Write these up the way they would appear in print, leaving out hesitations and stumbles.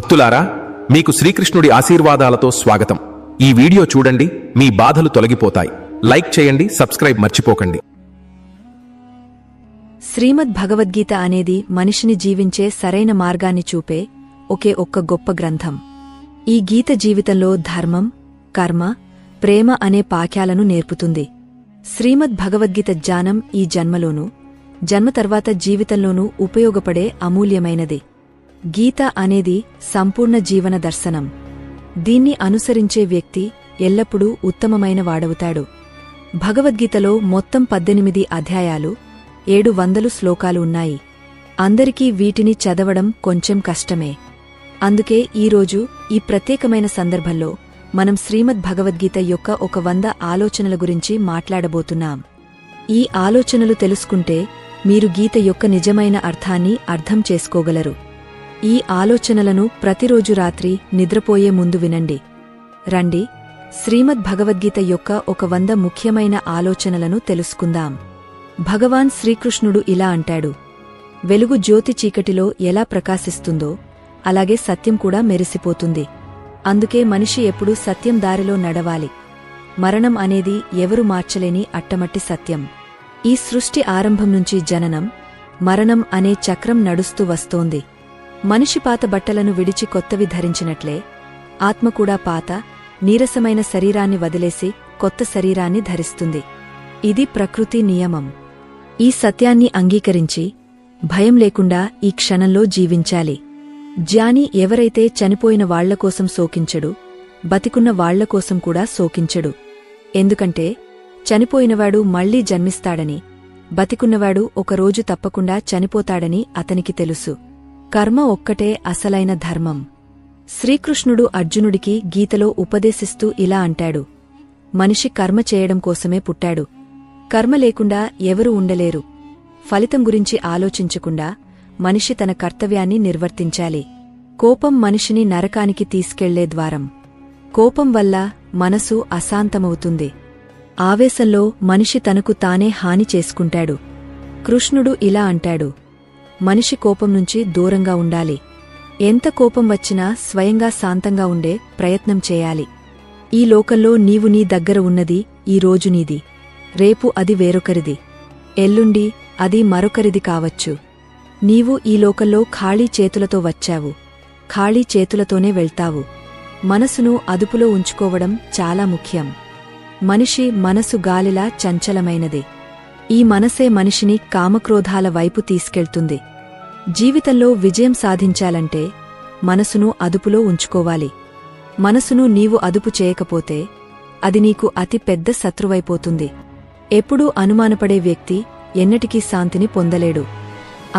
భక్తులారా, మీకు శ్రీకృష్ణుడి ఆశీర్వాదాలతో స్వాగతం. ఈ వీడియో చూడండి, మీ బాధలు తొలగిపోతాయి. లైక్ చేయండి, సబ్స్క్రైబ్ మర్చిపోకండి. శ్రీమద్ భగవద్గీత అనేది మనిషిని జీవించే సరైన మార్గాన్ని చూపే ఒక్క గొప్ప గ్రంథం. ఈ గీత జీవితంలో ధర్మం, కర్మ, ప్రేమ అనే పాఠాలను నేర్పుతుంది. శ్రీమద్ భగవద్గీత జ్ఞానం ఈ జన్మలోనూ, జన్మ తర్వాత జీవితంలోనూ ఉపయోగపడే అమూల్యమైనది. గీత అనేది సంపూర్ణ జీవన దర్శనం. దీన్ని అనుసరించే వ్యక్తి ఎల్లప్పుడూ ఉత్తమమైన వాడవుతాడు. భగవద్గీతలో మొత్తం 18 అధ్యాయాలు, 700 శ్లోకాలు ఉన్నాయి. అందరికీ వీటిని చదవడం కొంచెం కష్టమే. అందుకే ఈరోజు ఈ ప్రత్యేకమైన సందర్భంలో మనం శ్రీమద్ భగవద్గీత యొక్క 100 ఆలోచనల గురించి మాట్లాడబోతున్నాం. ఈ ఆలోచనలు తెలుసుకుంటే మీరు గీత యొక్క నిజమైన అర్థాన్ని అర్థం చేసుకోగలరు. ఈ ఆలోచనలను ప్రతిరోజు రాత్రి నిద్రపోయే ముందు వినండి. రండి, శ్రీమద్ భగవద్గీత యొక్క 100 ముఖ్యమైన ఆలోచనలను తెలుసుకుందాం. భగవాన్ శ్రీకృష్ణుడు ఇలా అంటాడు: వెలుగు జ్యోతి చీకటిలో ఎలా ప్రకాశిస్తుందో అలాగే సత్యం కూడా మెరిసిపోతుంది. అందుకే మనిషి ఎప్పుడూ సత్యం దారిలో నడవాలి. మరణం అనేది ఎవరు మార్చలేని అట్టమట్టి సత్యం. ఈ సృష్టి ఆరంభం నుంచి జననం, మరణం అనే చక్రం నడుస్తూ వస్తోంది. మనిషి పాత బట్టలను విడిచి కొత్తవి ధరించినట్లే ఆత్మ కూడా పాత, నీరసమైన శరీరాన్ని వదిలేసి కొత్త శరీరాన్ని ధరిస్తుంది. ఇది ప్రకృతి నియమం. ఈ సత్యాన్ని అంగీకరించి భయం లేకుండా ఈ క్షణంలో జీవించాలి. జ్ఞాని ఎవరైతే చనిపోయిన వాళ్లకోసం శోకించడు, బతికున్న వాళ్లకోసం కూడా శోకించడు. ఎందుకంటే చనిపోయినవాడు మళ్లీ జన్మిస్తాడని, బతికున్నవాడు ఒకరోజు తప్పకుండా చనిపోతాడని అతనికి తెలుసు. కర్మ ఒక్కటే అసలైన ధర్మం. శ్రీకృష్ణుడు అర్జునుడికి గీతలో ఉపదేశిస్తూ ఇలా అంటాడు: మనిషి కర్మ చేయడం కోసమే పుట్టాడు. కర్మ లేకుండా ఎవరూ ఉండలేరు. ఫలితం గురించి ఆలోచించకుండా మనిషి తన కర్తవ్యాన్ని నిర్వర్తించాలి. కోపం మనిషిని నరకానికి తీసుకెళ్లే ద్వారం. కోపం వల్ల మనసు అశాంతమవుతుంది. ఆవేశంలో మనిషి తనకు తానే హాని చేసుకుంటాడు. కృష్ణుడు ఇలా అంటాడు: మనిషి కోపం నుంచి దూరంగా ఉండాలి. ఎంత కోపం వచ్చినా స్వయంగా శాంతంగా ఉండే ప్రయత్నం చేయాలి. ఈ లోకంలో నీవు నీ దగ్గర ఉన్నది ఈ రోజు నీది, రేపు అది వేరొకరిది, ఎల్లుండి అది మరొకరిది కావచ్చు. నీవు ఈ లోకంలో ఖాళీ చేతులతో వచ్చావు, ఖాళీ చేతులతోనే వెళ్తావు. మనసును అదుపులో ఉంచుకోవడం చాలా ముఖ్యం. మనిషి మనసు గాలిలా చంచలమైనది. ఈ మనసే మనిషిని కామక్రోధాల వైపు తీసుకెళ్తుంది. జీవితంలో విజయం సాధించాలంటే మనసును అదుపులో ఉంచుకోవాలి. మనసును నీవు అదుపు చేయకపోతే అది నీకు అతి పెద్ద శత్రువైపోతుంది. ఎప్పుడూ అనుమానపడే వ్యక్తి ఎన్నటికీ శాంతిని పొందలేడు.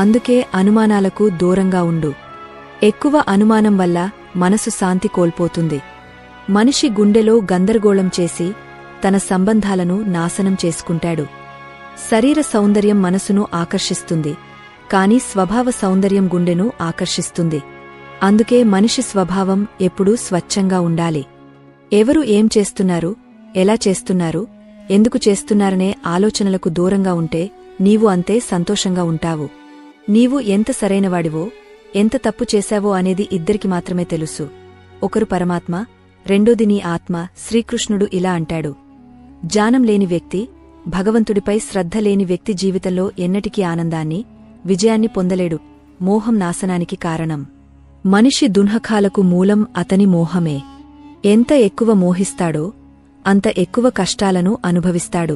అందుకే అనుమానాలకు దూరంగా ఉండు. ఎక్కువ అనుమానం వల్ల మనసు శాంతి కోల్పోతుంది. మనిషి గుండెలో గందరగోళం చేసి తన సంబంధాలను నాశనం చేసుకుంటాడు. శరీర సౌందర్యం మనసును ఆకర్షిస్తుంది, కాని స్వభావ సౌందర్యం గుండెను ఆకర్షిస్తుంది. అందుకే మనిషి స్వభావం ఎప్పుడూ స్వచ్ఛంగా ఉండాలి. ఎవరు ఏం చేస్తున్నారు, ఎలా చేస్తున్నారు, ఎందుకు చేస్తున్నారనే ఆలోచనలకు దూరంగా ఉంటే నీవు అంతే సంతోషంగా ఉంటావు. నీవు ఎంత సరైనవాడివో, ఎంత తప్పు చేశావో అనేది ఇద్దరికి మాత్రమే తెలుసు. ఒకరు పరమాత్మ, రెండోది నీ ఆత్మ. శ్రీకృష్ణుడు ఇలా అంటాడు: జ్ఞానం లేని వ్యక్తి, భగవంతుడిపై శ్రద్ధ లేని వ్యక్తి జీవితంలో ఎన్నటికీ ఆనందాన్ని, విజయాన్ని పొందలేడు. మోహం నాశనానికి కారణం. మనిషి దున్హకాలకు మూలం అతని మోహమే. ఎంత ఎక్కువ మోహిస్తాడో అంత ఎక్కువ కష్టాలను అనుభవిస్తాడు.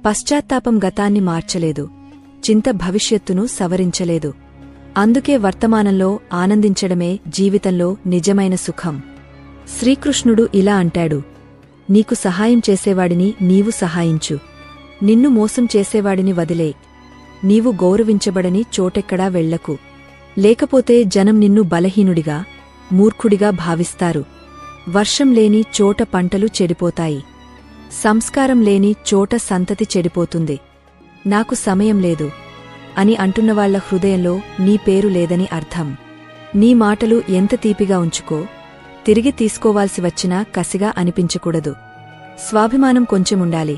పశ్చాత్తాపం గతాన్ని మార్చలేదు, చింత భవిష్యత్తును సవరించలేదు. అందుకే వర్తమానంలో ఆనందించడమే జీవితంలో నిజమైన సుఖం. శ్రీకృష్ణుడు ఇలా అంటాడు: నీకు సహాయం చేసేవాడిని నీవు సహాయించు, నిన్ను మోసం చేసేవాడిని వదిలే. నీవు గౌరవించబడని చోటెక్కడా వెళ్లకు. లేకపోతే జనం నిన్ను బలహీనుడిగా, మూర్ఖుడిగా భావిస్తారు. వర్షం లేని చోట పంటలు చెడిపోతాయి. సంస్కారం లేని చోట సంతతి చెడిపోతుంది. నాకు సమయం లేదు అని అంటున్నవాళ్ల హృదయంలో నీ పేరు లేదని అర్థం. నీ మాటలు ఎంత తీపిగా ఉంచుకో, తిరిగి తీసుకోవాల్సి వచ్చినా కసిగా అనిపించకూడదు. స్వాభిమానం కొంచెముండాలి.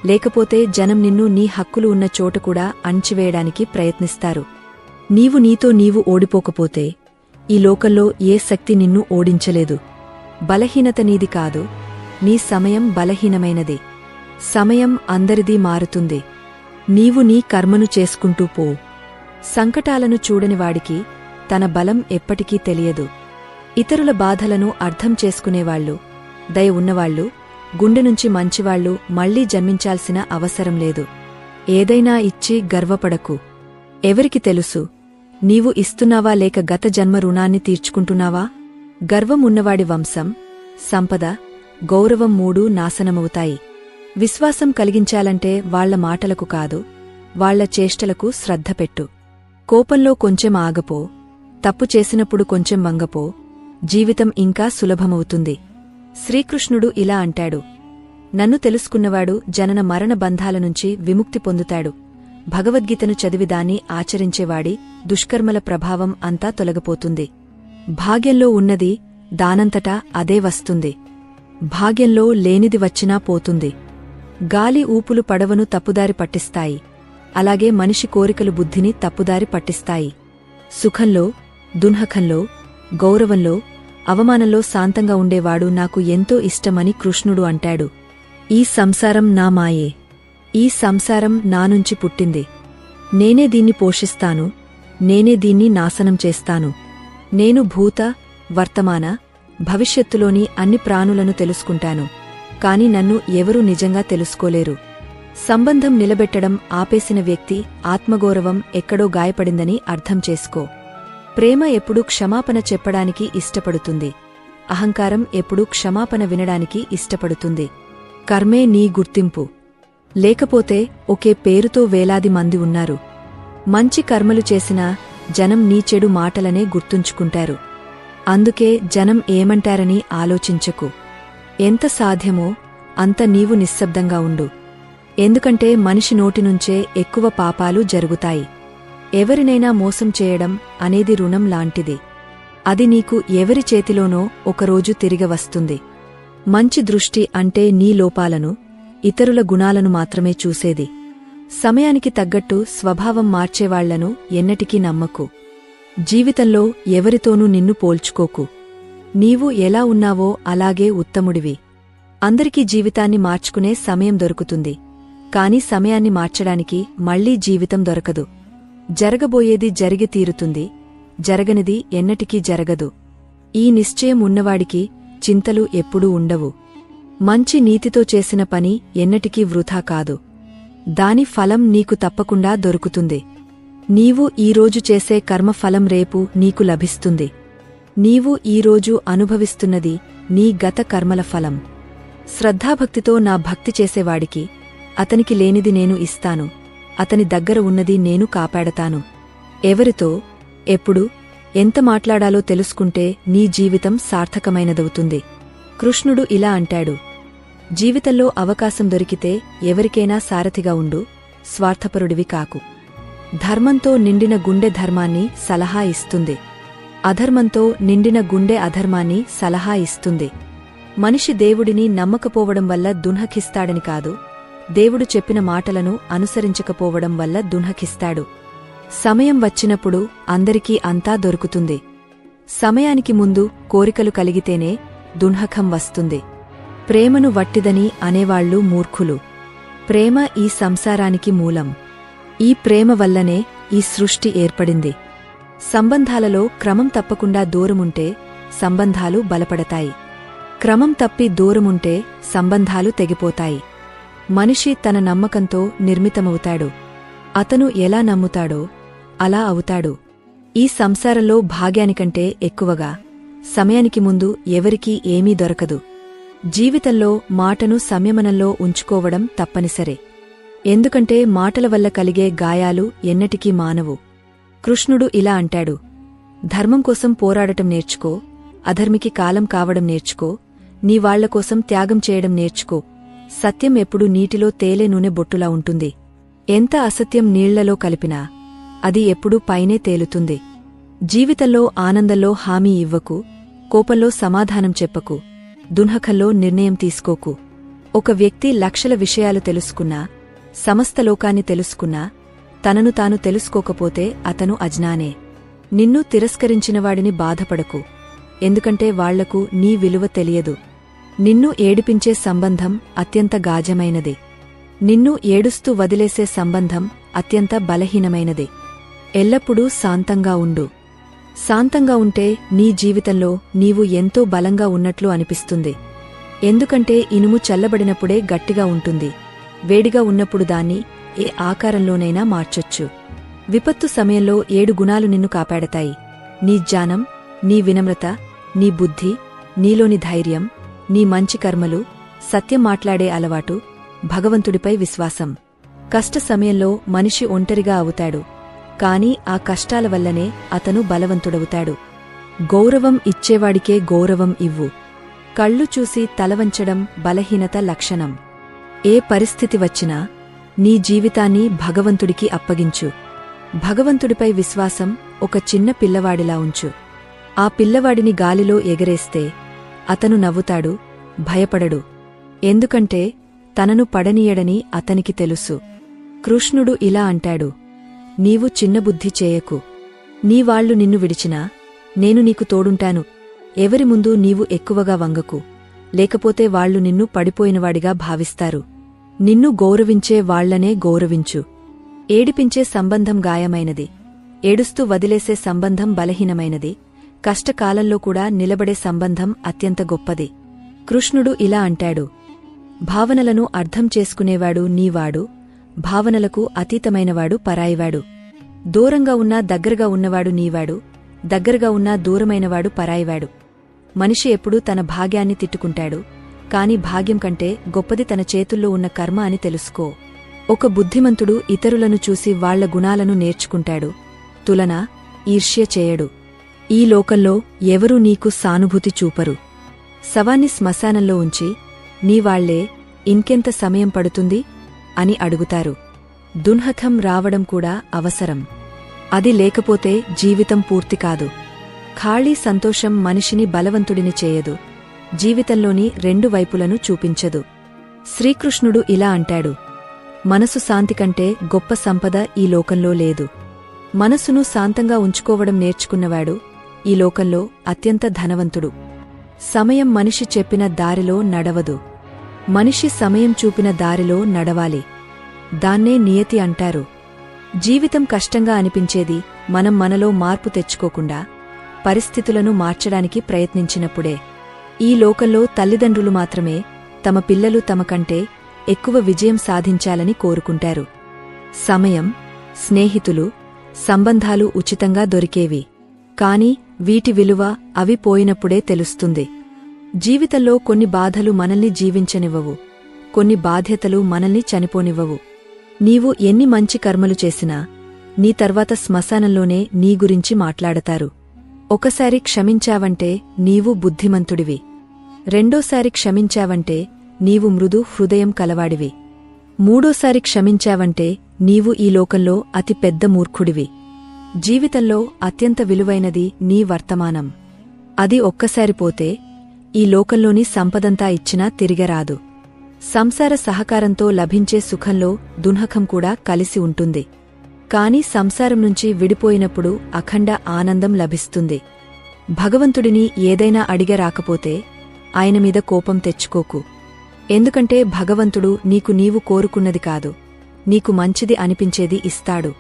లేకపోతే జనం నిన్ను నీ హక్కులు ఉన్న చోట కూడా అణచివేయడానికి ప్రయత్నిస్తారు. నీవు నీతో నీవు ఓడిపోకపోతే ఈ లోకంలో ఏ శక్తి నిన్ను ఓడించలేదు. బలహీనత నీది కాదు, నీ సమయం బలహీనమైనది. సమయం అందరిదీ మారుతుంది. నీవు నీ కర్మను చేసుకుంటూ పో. సంకటాలను చూడనివాడికి తన బలం ఎప్పటికీ తెలియదు. ఇతరుల బాధలను అర్థం చేసుకునేవాళ్లు, దయ ఉన్నవాళ్లు, గుండెనుంచి మంచివాళ్లు మళ్లీ జన్మించాల్సిన అవసరం లేదు. ఏదైనా ఇచ్చి గర్వపడకు. ఎవరికి తెలుసు, నీవు ఇస్తున్నావా లేక గత జన్మ రుణాన్ని తీర్చుకుంటున్నావా? గర్వం ఉన్నవాడి వంశం, సంపద, గౌరవం మూడూ నాశనమవుతాయి. విశ్వాసం కలిగించాలంటే వాళ్ల మాటలకు కాదు, వాళ్ల చేష్టలకు శ్రద్ధ పెట్టు. కోపంలో కొంచెం ఆగపో, తప్పు చేసినప్పుడు కొంచెం వంగపో, జీవితం ఇంకా సులభమవుతుంది. శ్రీకృష్ణుడు ఇలా అంటాడు, నన్ను తెలుసుకున్నవాడు జనన మరణ బంధాల నుంచి విముక్తి పొందుతాడు. భగవద్గీతను చదివి దాన్ని ఆచరించేవాడి దుష్కర్మల ప్రభావం అంతా తొలగిపోతుంది. భాగ్యంలో ఉన్నది దానంతటా అదే వస్తుంది. భాగ్యంలో లేనిది వచ్చినా పోతుంది. గాలి ఊపులు పడవను తప్పుదారి పట్టిస్తాయి, అలాగే మనిషి కోరికలు బుద్ధిని తప్పుదారి పట్టిస్తాయి. సుఖంలో, దున్హకంలో, గౌరవంలో, అవమానంలో శాంతంగా ఉండేవాడు నాకు ఎంతో ఇష్టమని కృష్ణుడు అంటాడు. ఈ సంసారం నా మాయే. ఈ సంసారం నానుంచి పుట్టింది. నేనే దీన్ని పోషిస్తాను, నేనే దీన్ని నాశనం చేస్తాను. నేను భూత, వర్తమాన, భవిష్యత్తులోని అన్ని ప్రాణులను తెలుసుకుంటాను, కాని నన్ను ఎవరూ నిజంగా తెలుసుకోలేరు. సంబంధం నిలబెట్టడం ఆపేసిన వ్యక్తి ఆత్మగౌరవం ఎక్కడో గాయపడిందని అర్థం చేసుకో. ప్రేమ ఎప్పుడూ క్షమాపణ చెప్పడానికి ఇష్టపడుతుంది. అహంకారం ఎప్పుడూ క్షమాపణ వినడానికి ఇష్టపడుతుంది. కర్మే నీ గుర్తింపు. లేకపోతే ఒకే పేరుతో వేలాది మంది ఉన్నారు. మంచి కర్మలు చేసినా జనం నీ చెడు మాటలనే గుర్తుంచుకుంటారు. అందుకే జనం ఏమంటారని ఆలోచించకు. ఎంత సాధ్యమో అంత నీవు నిశ్శబ్దంగా ఉండు. ఎందుకంటే మనిషి నోటినుంచే ఎక్కువ పాపాలు జరుగుతాయి. ఎవరినైనా మోసం చేయడం అనేది రుణం లాంటిది. అది నీకు ఎవరి చేతిలోనో ఒకరోజు తిరిగి వస్తుంది. మంచి దృష్టి అంటే నీ లోపాలను, ఇతరుల గుణాలను మాత్రమే చూసేది. సమయానికి తగ్గట్టు స్వభావం మార్చేవాళ్లను ఎన్నటికీ నమ్మకు. జీవితంలో ఎవరితోనూ నిన్ను పోల్చుకోకు. నీవు ఎలా ఉన్నావో అలాగే ఉత్తముడివి. అందరికీ జీవితాన్ని మార్చుకునే సమయం దొరుకుతుంది, కాని సమయాన్ని మార్చడానికి మళ్లీ జీవితం దొరకదు. జరగబోయేది జరిగి తీరుతుంది, జరగనిది ఎన్నటికీ జరగదు. ఈ నిశ్చయం ఉన్నవాడికి చింతలు ఎప్పుడూ ఉండవు. మంచి నీతితో చేసిన పని ఎన్నటికీ వృథా కాదు. దాని ఫలం నీకు తప్పకుండా దొరుకుతుంది. నీవు ఈరోజు చేసే కర్మఫలం రేపు నీకు లభిస్తుంది. నీవు ఈరోజు అనుభవిస్తున్నది నీ గత కర్మల ఫలం. శ్రద్ధాభక్తితో నా భక్తి చేసేవాడికి అతనికి లేనిది నేను ఇస్తాను, అతని దగ్గర ఉన్నది నేను కాపాడతాను. ఎవరితో, ఎప్పుడు, ఎంత మాట్లాడాలో తెలుసుకుంటే నీ జీవితం సార్థకమైనదవుతుంది. కృష్ణుడు ఇలా అంటాడు, జీవితంలో అవకాశం దొరికితే ఎవరికైనా సారథిగా ఉండు, స్వార్థపరుడివి కాకు. ధర్మంతో నిండిన గుండె ధర్మాన్ని సలహా ఇస్తుంది. అధర్మంతో నిండిన గుండె అధర్మాన్ని సలహా ఇస్తుంది. మనిషి దేవుడిని నమ్మకపోవడం వల్ల దున్హకిస్తాడని కాదు, దేవుడు చెప్పిన మాటలను అనుసరించకపోవడం వల్ల దున్హకిస్తాడు. సమయం వచ్చినప్పుడు అందరికీ అంతా దొరుకుతుంది. సమయానికి ముందు కోరికలు కలిగితేనే దున్హకం వస్తుంది. ప్రేమను వట్టిదని అనేవాళ్లు మూర్ఖులు. ప్రేమ ఈ సంసారానికి మూలం. ఈ ప్రేమ వల్లనే ఈ సృష్టి ఏర్పడింది. సంబంధాలలో క్రమం తప్పకుండా దూరముంటే సంబంధాలు బలపడతాయి. క్రమం తప్పి దూరముంటే సంబంధాలు తెగిపోతాయి. మనిషి తన నమ్మకంతో నిర్మితమవుతాడు. అతను ఎలా నమ్ముతాడో అలా అవుతాడు. ఈ సంసారంలో భాగ్యానికంటే ఎక్కువగా సమయానికి ముందు ఎవరికీ ఏమీ దొరకదు. జీవితంలో మాటను సంయమనంలో ఉంచుకోవడం తప్పనిసరే. ఎందుకంటే మాటల వల్ల కలిగే గాయాలు ఎన్నటికీ మానవు. కృష్ణుడు ఇలా అంటాడు, ధర్మం కోసం పోరాడటం నేర్చుకో, అధర్మికి కాలం కావడం నేర్చుకో, నీ వాళ్లకోసం త్యాగం చేయడం నేర్చుకో. సత్యం ఎప్పుడు నీటిలో తేలే నూనె బొట్టులా ఉంటుంది. ఎంత అసత్యం నీళ్లలో కలిపినా అది ఎప్పుడూ పైనే తేలుతుంది. జీవితంలో ఆనందంలో హామీ ఇవ్వకు, కోపంలో సమాధానం చెప్పకు, దున్హకంలో నిర్ణయం తీసుకోకు. ఒక వ్యక్తి లక్షల విషయాలు తెలుసుకున్నా, సమస్త లోకాన్ని తెలుసుకున్నా, తనను తాను తెలుసుకోకపోతే అతను అజ్ఞానే. నిన్ను తిరస్కరించినవాడిని బాధపడకు, ఎందుకంటే వాళ్లకు నీ విలువ తెలియదు. నిన్ను ఏడిపించే సంబంధం అత్యంత గాజమైనది. నిన్ను ఏడుస్తూ వదిలేసే సంబంధం అత్యంత బలహీనమైనది. ఎల్లప్పుడూ శాంతంగా ఉండు. శాంతంగా ఉంటే నీ జీవితంలో నీవు ఎంతో బలంగా ఉన్నట్లు అనిపిస్తుంది. ఎందుకంటే ఇనుము చల్లబడినప్పుడే గట్టిగా ఉంటుంది. వేడిగా ఉన్నప్పుడు దాన్ని ఏ ఆకారంలోనైనా మార్చొచ్చు. విపత్తు సమయంలో 7 గుణాలు నిన్ను కాపాడతాయి: నీ జ్ఞానం, నీ వినమ్రత, నీ బుద్ధి, నీలోని ధైర్యం, నీ మంచి కర్మలు, సత్యం మాట్లాడే అలవాటు, భగవంతుడిపై విశ్వాసం. కష్ట సమయంలో మనిషి ఒంటరిగా అవుతాడు, కాని ఆ కష్టాల వల్లనే అతను బలవంతుడవుతాడు. గౌరవం ఇచ్చేవాడికే గౌరవం ఇవ్వు. కళ్ళు చూసి తలవంచడం బలహీనత లక్షణం. ఏ పరిస్థితి వచ్చినా నీ జీవితాన్ని భగవంతుడికి అప్పగించు. భగవంతుడిపై విశ్వాసం ఒక చిన్న పిల్లవాడిలా ఉంచు. ఆ పిల్లవాడిని గాలిలో ఎగరేస్తే అతను నవ్వుతాడు, భయపడడు. ఎందుకంటే తనను పడనీయడని అతనికి తెలుసు. కృష్ణుడు ఇలా అంటాడు: నీవు చిన్నబుద్ధి చేయకు. నీవాళ్లు నిన్ను విడిచినా నేను నీకు తోడుంటాను. ఎవరి ముందు నీవు ఎక్కువగా వంగకు, లేకపోతే వాళ్లు నిన్ను పడిపోయినవాడిగా భావిస్తారు. నిన్ను గౌరవించే వాళ్లనే గౌరవించు. ఏడిపించే సంబంధం గాయమైనది. ఏడుస్తూ వదిలేసే సంబంధం బలహీనమైనది. కష్టకాలంలో కూడా నిలబడే సంబంధం అత్యంత గొప్పది. కృష్ణుడు ఇలా అంటాడు: భావనలను అర్థం చేసుకునేవాడు నీవాడు, భావనలకు అతీతమైనవాడు పరాయివాడు. దూరంగా ఉన్నా దగ్గరగా ఉన్నవాడు నీవాడు, దగ్గరగా ఉన్నా దూరమైనవాడు పరాయివాడు. మనిషి ఎప్పుడూ తన భాగ్యాన్ని తిట్టుకుంటాడు, కాని భాగ్యం కంటే గొప్పది తన చేతుల్లో ఉన్న కర్మ అని తెలుసుకో. ఒక బుద్ధిమంతుడు ఇతరులను చూసి వాళ్ల గుణాలను నేర్చుకుంటాడు, తులన, ఈర్ష్య చేయడు. ఈ లోకంలో ఎవరూ నీకు సానుభూతి చూపరు. శవాన్ని శ్మశానంలో ఉంచి నీవాళ్లే ఇంకెంత సమయం పడుతుంది అని అడుగుతారు. దున్హకం రావడం కూడా అవసరం. అది లేకపోతే జీవితం పూర్తి కాదు. ఖాళీ సంతోషం మనిషిని బలవంతుడిని చేయదు, జీవితంలోని 2 వైపులను చూపించదు. శ్రీకృష్ణుడు ఇలా అంటాడు: మనసు శాంతి కంటే గొప్ప సంపద ఈ లోకంలో లేదు. మనసును శాంతంగా ఉంచుకోవడం నేర్చుకున్నవాడు ఈ లోకంలో అత్యంత ధనవంతుడు. సమయం మనిషి చెప్పిన దారిలో నడవదు, మనిషి సమయం చూపిన దారిలో నడవాలి. దాన్నే నియతి అంటారు. జీవితం కష్టంగా అనిపించేది మనం మనలో మార్పు తెచ్చుకోకుండా పరిస్థితులను మార్చడానికి ప్రయత్నించినప్పుడే. ఈ లోకంలో తల్లిదండ్రులు మాత్రమే తమ పిల్లలు తమ కంటే ఎక్కువ విజయం సాధించాలని కోరుకుంటారు. సమయం, స్నేహితులు, సంబంధాలు ఉచితంగా దొరికేవి. కాని వీటి విలువ అవి పోయినప్పుడే తెలుస్తుంది. జీవితంలో కొన్ని బాధలు మనల్ని జీవించనివ్వవు, కొన్ని బాధ్యతలు మనల్ని చనిపోనివ్వవు. నీవు ఎన్ని మంచి కర్మలు చేసినా నీ తర్వాత శ్మశానంలోనే నీ గురించి మాట్లాడతారు. ఒకసారి క్షమించావంటే నీవు బుద్ధిమంతుడివి. రెండోసారి క్షమించావంటే నీవు మృదు హృదయం కలవాడివి. మూడోసారి క్షమించావంటే నీవు ఈ లోకంలో అతి పెద్ద మూర్ఖుడివి. జీవితంలో అత్యంత విలువైనది నీ వర్తమానం. అది ఒక్కసారి పోతే ఈ లోకంలోని సంపదంతా ఇచ్చినా తిరిగరాదు. సంసార సహకారంతో లభించే సుఖంలో దున్హకం కూడా కలిసి ఉంటుంది. కాని సంసారం నుంచి విడిపోయినప్పుడు అఖండ ఆనందం లభిస్తుంది. భగవంతుడిని ఏదైనా అడిగరాకపోతే ఆయన మీద కోపం తెచ్చుకోకు. ఎందుకంటే భగవంతుడు నీకు నీవు కోరుకున్నది కాదు, నీకు మంచిది అనిపించేది ఇస్తాడు.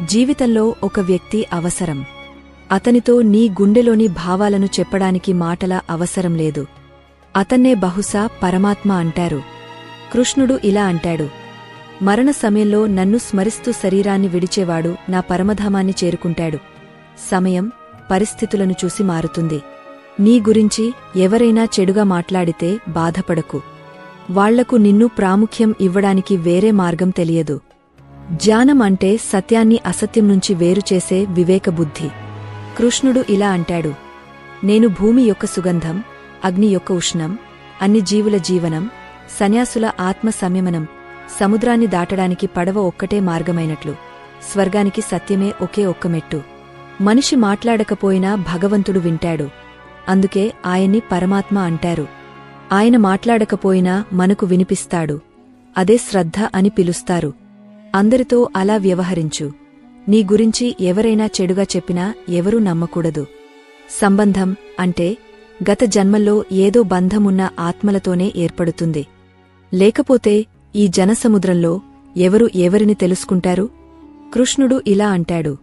జీవితంలో ఒక వ్యక్తి అవసరం. అతనితో నీ గుండెలోని భావాలను చెప్పడానికి మాటల అవసరం లేదు. అతన్నే బహుశా పరమాత్మ అంటారు. కృష్ణుడు ఇలా అంటాడు: మరణ సమయంలో నన్ను స్మరిస్తూ శరీరాన్ని విడిచేవాడు నా పరమధామాన్ని చేరుకుంటాడు. సమయం, పరిస్థితులను చూసి మారుతుంది. నీ గురించి ఎవరైనా చెడుగా మాట్లాడితే బాధపడకు. వాళ్లకు నిన్ను ప్రాముఖ్యం ఇవ్వడానికి వేరే మార్గం తెలియదు. జ్ఞానం అంటే సత్యాన్ని అసత్యం నుంచి వేరుచేసే వివేకబుద్ధి. కృష్ణుడు ఇలా అంటాడు: నేను భూమి యొక్క సుగంధం, అగ్ని యొక్క ఉష్ణం, అన్ని జీవుల జీవనం, సన్యాసుల ఆత్మ సంయమనం. సముద్రాన్ని దాటడానికి పడవ ఒక్కటే మార్గమైనట్లు స్వర్గానికి సత్యమే ఒకే ఒక్క మెట్టు. మనిషి మాట్లాడకపోయినా భగవంతుడు వింటాడు. అందుకే ఆయన్ని పరమాత్మ అంటారు. ఆయన మాట్లాడకపోయినా మనకు వినిపిస్తాడు. అదే శ్రద్ధ అని పిలుస్తారు. అందరితో అలా వ్యవహరించు. నీ గురించి ఎవరైనా చెడుగా చెప్పినా ఎవరూ నమ్మకూడదు. సంబంధం అంటే గత జన్మల్లో ఏదో బంధమున్న ఆత్మలతోనే ఏర్పడుతుంది. లేకపోతే ఈ జనసముద్రంలో ఎవరు ఎవరిని తెలుసుకుంటారు? కృష్ణుడు ఇలా అంటాడు,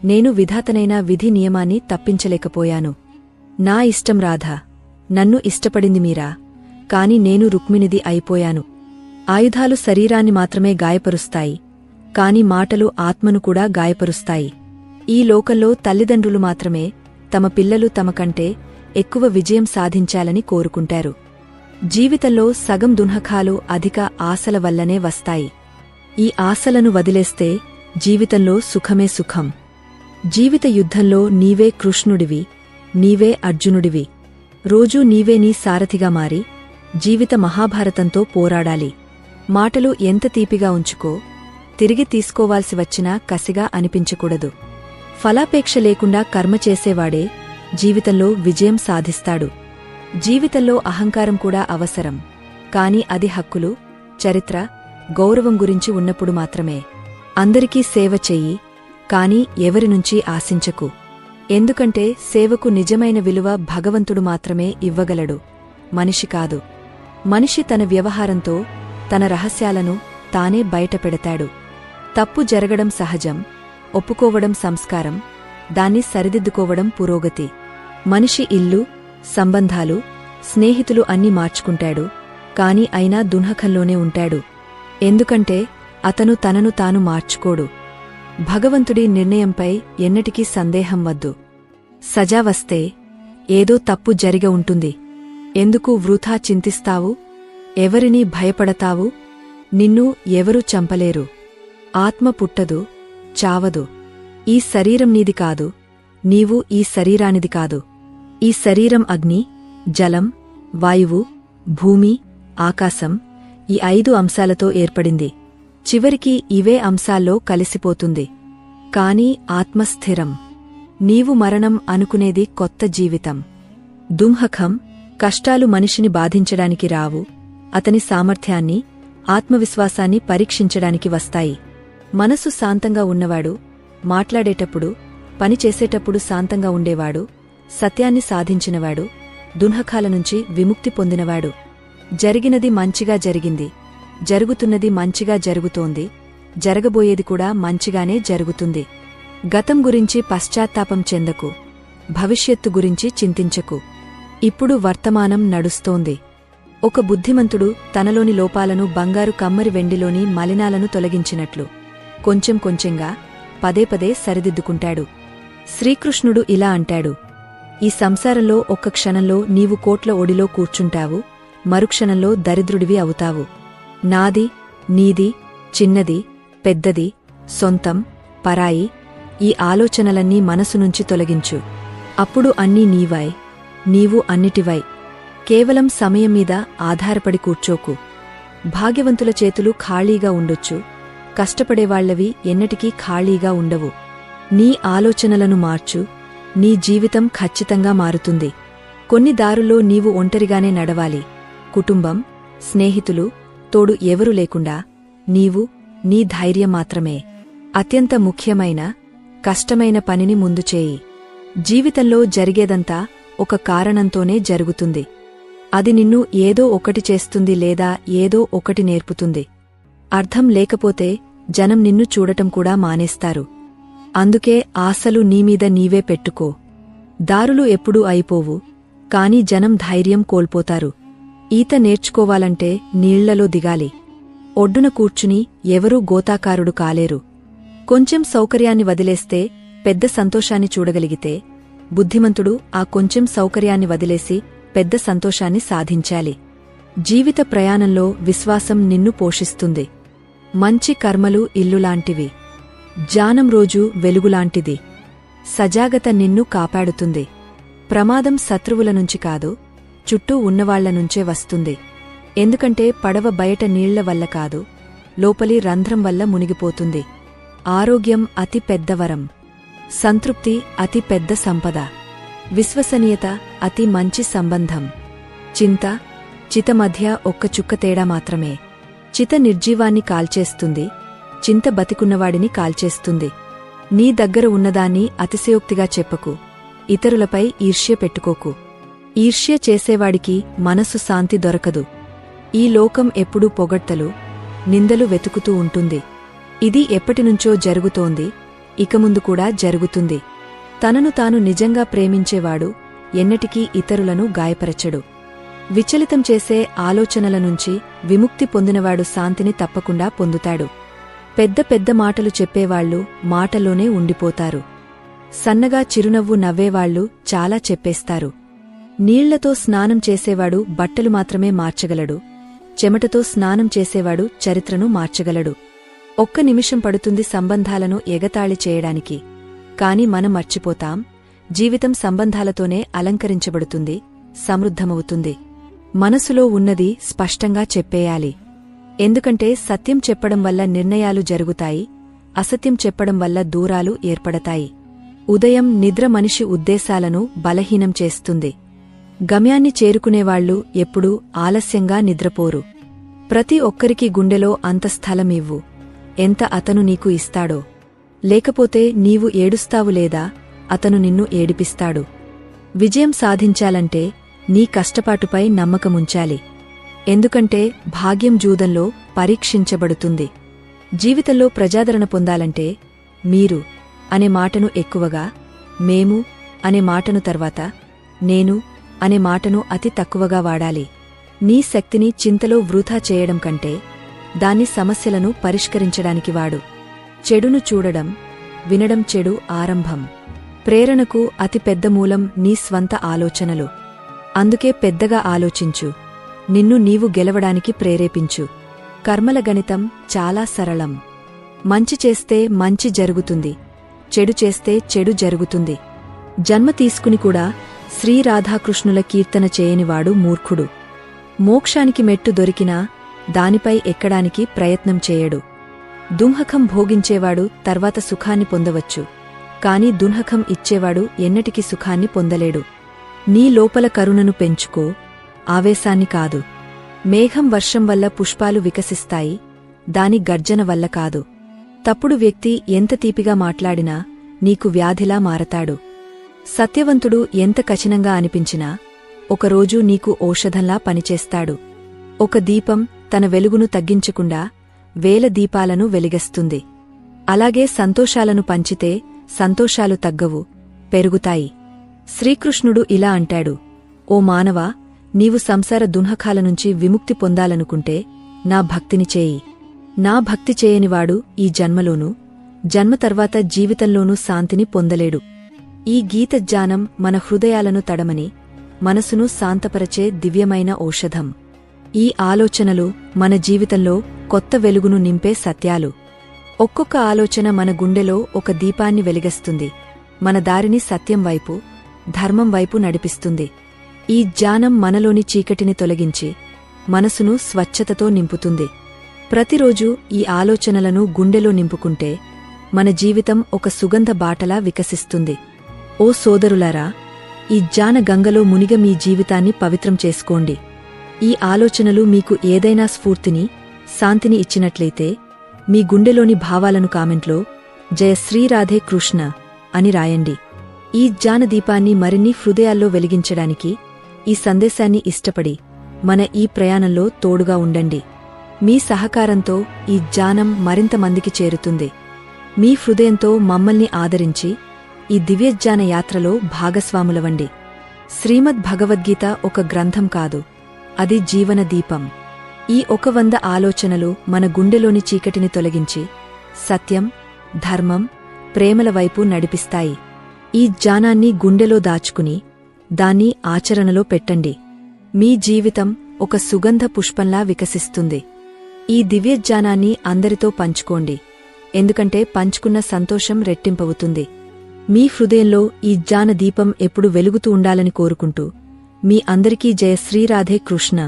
నేను విధాతనైన విధి నియమాన్ని తప్పించలేకపోయాను. నా ఇష్టం రాధా, నన్ను ఇష్టపడింది మీరా, కాని నేను రుక్మిణిది అయిపోయాను. ఆయుధాలు శరీరాన్ని మాత్రమే గాయపరుస్తాయి, కాని మాటలు ఆత్మను కూడా గాయపరుస్తాయి. ఈ లోకంలో తల్లిదండ్రులు మాత్రమే తమ పిల్లలు తమకంటే ఎక్కువ విజయం సాధించాలని కోరుకుంటారు. జీవితంలో సగం దున్హకాలు అధిక ఆశల వల్లనే వస్తాయి. ఈ ఆశలను వదిలేస్తే జీవితంలో సుఖమే సుఖం. జీవిత యుద్ధంలో నీవే కృష్ణుడివి, నీవే అర్జునుడివి. రోజూ నీవే నీ సారథిగా మారి జీవిత మహాభారతంతో పోరాడాలి. మాటలు ఎంత తీపిగా ఉంచుకో, తిరిగి తీసుకోవాల్సి వచ్చినా కసిగా అనిపించకూడదు. ఫలాపేక్ష లేకుండా కర్మ చేసేవాడే జీవితంలో విజయం సాధిస్తాడు. జీవితంలో అహంకారం కూడా అవసరం, కాని అది హక్కులు, చరిత్ర, గౌరవం గురించి ఉన్నప్పుడు మాత్రమే. అందరికీ సేవ చెయ్యి, కాని ఎవరినుంచి ఆశించకు. ఎందుకంటే సేవకు నిజమైన విలువ భగవంతుడు మాత్రమే ఇవ్వగలడు, మనిషి కాదు. మనిషి తన వ్యవహారంతో తన రహస్యాలను తానే బయటపెడతాడు. తప్పు జరగడం సహజం, ఒప్పుకోవడం సంస్కారం, దాన్ని సరిదిద్దుకోవడం పురోగతి. మనిషి ఇల్లు, సంబంధాలు, స్నేహితులు అన్నీ మార్చుకుంటాడు, కాని అయినా దున్హకంలోనే ఉంటాడు. ఎందుకంటే అతను తనను తాను మార్చుకోడు. భగవంతుడి నిర్ణయంపై ఎన్నటికీ సందేహం వద్దు. సజా వస్తే ఏదో తప్పు జరిగ ఉంటుంది. ఎందుకు వృథా చింతిస్తావు? ఎవరినీ భయపడతావు? నిన్ను ఎవరూ చంపలేరు. ఆత్మ పుట్టదు, చావదు. ఈ శరీరం నీది కాదు, నీవు ఈ శరీరానిది కాదు. ఈ శరీరం అగ్ని, జలం, వాయువు, భూమి, ఆకాశం, ఈ 5 అంశాలతో ఏర్పడింది. చివరికి ఇవే అంశాల్లో కలిసిపోతుంది. కాని ఆత్మస్థిరం. నీవు మరణం అనుకునేది కొత్త జీవితం. దుంహకం, కష్టాలు మనిషిని బాధించడానికి రావు, అతని సామర్థ్యాన్ని, ఆత్మవిశ్వాసాన్ని పరీక్షించడానికి వస్తాయి. మనసు శాంతంగా ఉన్నవాడు, మాట్లాడేటప్పుడు, పనిచేసేటప్పుడు శాంతంగా ఉండేవాడు, సత్యాన్ని సాధించినవాడు, దున్హకాల నుంచి విముక్తి పొందినవాడు. జరిగినది మంచిగా జరిగింది, జరుగుతున్నది మంచిగా జరుగుతోంది, జరగబోయేది కూడా మంచిగానే జరుగుతుంది. గతం గురించి పశ్చాత్తాపం చెందకు, భవిష్యత్తు గురించి చింతించకు. ఇప్పుడు వర్తమానం నడుస్తోంది. ఒక బుద్ధిమంతుడు తనలోని లోపాలను బంగారు కమ్మరి వెండిలోని మలినాలను తొలగించినట్లు కొంచెం కొంచెంగా పదే పదే సరిదిద్దుకుంటాడు. శ్రీకృష్ణుడు ఇలా అంటాడు, ఈ సంసారంలో ఒక్క క్షణంలో నీవు కోట్ల ఒడిలో కూర్చుంటావు, మరుక్షణంలో దరిద్రుడివి అవుతావు. నాది, నీది, చిన్నది, పెద్దది, సొంతం, పరాయి, ఈ ఆలోచనలన్నీ మనసునుంచి తొలగించు. అప్పుడు అన్నీ నీవై, నీవు అన్నిటివై. కేవలం సమయం మీద ఆధారపడి కూర్చోకు. భాగ్యవంతుల చేతులు ఖాళీగా ఉండొచ్చు, కష్టపడేవాళ్లవి ఎన్నటికీ ఖాళీగా ఉండవు. నీ ఆలోచనలను మార్చు, నీ జీవితం ఖచ్చితంగా మారుతుంది. కొన్ని దారుల్లో నీవు ఒంటరిగానే నడవాలి. కుటుంబం, స్నేహితులు, తోడు ఎవరూ లేకుండా నీవు, నీ ధైర్యం మాత్రమే. అత్యంత ముఖ్యమైన, కష్టమైన పనిని ముందు చేయి. జీవితంలో జరిగేదంతా ఒక కారణంతోనే జరుగుతుంది. అది నిన్ను ఏదో ఒకటి చేస్తుంది లేదా ఏదో ఒకటి నేర్పుతుంది. అర్థం లేకపోతే జనం నిన్ను చూడటం కూడా మానేస్తారు. అందుకే ఆశలు నీమీద నీవే పెట్టుకో. దారులు ఎప్పుడూ అయిపోవు, కాని జనం ధైర్యం కోల్పోతారు. ఈత నేర్చుకోవాలంటే నీళ్లలో దిగాలి. ఒడ్డున కూర్చుని ఎవరూ గోతాకారుడు కాలేరు. కొంచెం సౌకర్యాన్ని వదిలేస్తే పెద్ద సంతోషాన్ని చూడగలిగితే, బుద్ధిమంతుడు ఆ కొంచెం సౌకర్యాన్ని వదిలేసి పెద్ద సంతోషాన్ని సాధించాలి. జీవిత ప్రయాణంలో విశ్వాసం నిన్ను పోషిస్తుంది. మంచి కర్మలు ఇల్లులాంటివి. జ్ఞానం రోజు వెలుగులాంటిది. సజాగత నిన్ను కాపాడుతుంది. ప్రమాదం శత్రువుల నుంచి కాదు, చుట్టూ ఉన్నవాళ్ల నుంచే వస్తుంది. ఎందుకంటే పడవ బయట నీళ్ల వల్ల కాదు, లోపలి రంధ్రం వల్ల మునిగిపోతుంది. ఆరోగ్యం అతి పెద్దవరం. సంతృప్తి అతి పెద్ద సంపద. విశ్వసనీయత అతి మంచి సంబంధం. చింత, చిత మధ్య ఒక్క చుక్క తేడా మాత్రమే. చిత నిర్జీవాన్ని కాల్చేస్తుంది, చింత బతికున్నవాడిని కాల్చేస్తుంది. నీ దగ్గర ఉన్నదాన్ని అతిశయోక్తిగా చెప్పకు. ఇతరులపై ఈర్ష్య పెట్టుకోకు. ఈర్ష్య చేసేవాడికి మనసు శాంతి దొరకదు. ఈ లోకం ఎప్పుడూ పొగడ్తలు, నిందలు వెతుకుతూ ఉంటుంది. ఇది ఎప్పటినుంచో జరుగుతోంది, ఇక ముందు కూడా జరుగుతుంది. తనను తాను నిజంగా ప్రేమించేవాడు ఎన్నటికీ ఇతరులను గాయపరచడు. విచలితం చేసే ఆలోచనల నుంచి విముక్తి పొందినవాడు శాంతిని తప్పకుండా పొందుతాడు. పెద్ద పెద్ద మాటలు చెప్పేవాళ్లు మాటల్లోనే ఉండిపోతారు. సన్నగా చిరునవ్వు నవ్వేవాళ్లు చాలా చెప్పేస్తారు. నీళ్లతో స్నానం చేసేవాడు బట్టలు మాత్రమే మార్చగలడు. చెమటతో స్నానం చేసేవాడు చరిత్రను మార్చగలడు. ఒక్క నిమిషం పడుతుంది సంబంధాలను ఎగతాళి చేయడానికి. కాని మనం మర్చిపోతాం, జీవితం సంబంధాలతోనే అలంకరించబడుతుంది, సమృద్ధమవుతుంది. మనసులో ఉన్నది స్పష్టంగా చెప్పేయాలి. ఎందుకంటే సత్యం చెప్పడం వల్ల నిర్ణయాలు జరుగుతాయి, అసత్యం చెప్పడం వల్ల దూరాలు ఏర్పడతాయి. ఉదయం నిద్ర మనిషి ఉద్దేశాలను బలహీనం చేస్తుంది. గమ్యాన్ని చేరుకునేవాళ్లు ఎప్పుడూ ఆలస్యంగా నిద్రపోరు. ప్రతి ఒక్కరికి గుండెలో అంత స్థలమివ్వు, ఎంత అతను నీకు ఇస్తాడో. లేకపోతే నీవు ఏడుస్తావు లేదా అతను నిన్ను ఏడిపిస్తాడు. విజయం సాధించాలంటే నీ కష్టపాటుపై నమ్మకముంచాలి. ఎందుకంటే భాగ్యం జూదంలో పరీక్షించబడుతుంది. జీవితంలో ప్రజాదరణ పొందాలంటే మీరు అనే మాటను ఎక్కువగా, మేము అనే మాటను తర్వాత, నేను అనే మాటను అతి తక్కువగా వాడాలి. నీ శక్తిని చింతలో వృధా చేయడం కంటే దాన్ని సమస్యలను పరిష్కరించడానికి వాడు. చెడును చూడడం, వినడం చెడు ఆరంభం. ప్రేరణకు అతి పెద్ద మూలం నీ స్వంత ఆలోచనలు. అందుకే పెద్దగా ఆలోచించు, నిన్ను నీవు గెలవడానికి ప్రేరేపించు. కర్మల గణితం చాలా సరళం. మంచి చేస్తే మంచి జరుగుతుంది, చెడు చేస్తే చెడు జరుగుతుంది. జన్మ తీసుకుని కూడా శ్రీరాధాకృష్ణుల కీర్తన చేయనివాడు మూర్ఖుడు. మోక్షానికి మెట్టు దొరికినా దానిపై ఎక్కడానికి ప్రయత్నం చేయడు. దుంహకం భోగించేవాడు తర్వాత సుఖాన్ని పొందవచ్చు, కాని దుంహకం ఇచ్చేవాడు ఎన్నటికీ సుఖాన్ని పొందలేడు. నీ లోపల కరుణను పెంచుకో, ఆవేశాన్ని కాదు. మేఘం వర్షం వల్ల పుష్పాలు వికసిస్తాయి, దాని గర్జన వల్ల కాదు. తప్పుడు వ్యక్తి ఎంత తీపిగా మాట్లాడినా నీకు వ్యాధిలా మారతాడు. సత్యవంతుడు ఎంత కఠినంగా అనిపించినా ఒకరోజు నీకు ఔషధంలా పనిచేస్తాడు. ఒక దీపం తన వెలుగును తగ్గించకుండా వేల దీపాలను వెలిగిస్తుంది. అలాగే సంతోషాలను పంచితే సంతోషాలు తగ్గవు, పెరుగుతాయి. శ్రీకృష్ణుడు ఇలా అంటాడు, ఓ మానవా, నీవు సంసార దున్హకాల నుంచి విముక్తి పొందాలనుకుంటే నా భక్తిని చేయి. నా భక్తి చేయనివాడు ఈ జన్మలోనూ, జన్మ తర్వాత జీవితంలోనూ శాంతిని పొందలేడు. ఈ గీత జ్ఞానం మన హృదయాలను తడమని, మనసును శాంతపరచే దివ్యమైన ఔషధం. ఈ ఆలోచనలు మన జీవితంలో కొత్త వెలుగును నింపే సత్యాలు. ఒక్కొక్క ఆలోచన మన గుండెలో ఒక దీపాన్ని వెలిగిస్తుంది, మన దారిని సత్యం వైపు, ధర్మం వైపు నడిపిస్తుంది. ఈ జ్ఞానం మనలోని చీకటిని తొలగించి మనసును స్వచ్ఛతతో నింపుతుంది. ప్రతిరోజూ ఈ ఆలోచనలను గుండెలో నింపుకుంటే మన జీవితం ఒక సుగంధ బాటలా వికసిస్తుంది. ఓ సోదరులారా, ఈ జ్ఞాన గంగలో మునిగ మీ జీవితాన్ని పవిత్రం చేసుకోండి. ఈ ఆలోచనలు మీకు ఏదైనా స్ఫూర్తిని, శాంతిని ఇచ్చినట్లయితే మీ గుండెలోని భావాలను కామెంట్లో జయ శ్రీరాధే కృష్ణ అని రాయండి. ఈ జ్ఞానదీపాన్ని మరిన్ని హృదయాల్లో వెలిగించడానికి ఈ సందేశాన్ని ఇష్టపడి మన ఈ ప్రయాణంలో తోడుగా ఉండండి. మీ సహకారంతో ఈ జ్ఞానం మరింత మందికి చేరుతుంది. మీ హృదయంతో మమ్మల్ని ఆదరించి ఈ దివ్యజ్ఞాన యాత్రలో భాగస్వాములవండి. శ్రీమద్ భగవద్గీత ఒక గ్రంథం కాదు, అది జీవన దీపం. ఈ 100 ఆలోచనలు మన గుండెలోని చీకటిని తొలగించి సత్యం, ధర్మం, ప్రేమల వైపు నడిపిస్తాయి. ఈ జ్ఞానాన్ని గుండెలో దాచుకుని దాన్ని ఆచరణలో పెట్టండి. మీ జీవితం ఒక సుగంధ పుష్పంలా వికసిస్తుంది. ఈ దివ్యజ్ఞానాన్ని అందరితో పంచుకోండి, ఎందుకంటే పంచుకున్న సంతోషం రెట్టింపవుతుంది. మీ హృదయంలో ఈ జ్ఞాన దీపం ఎప్పుడు వెలుగుతూ ఉండాలని కోరుకుంటూ మీ అందరికీ జయ శ్రీరాధే కృష్ణ.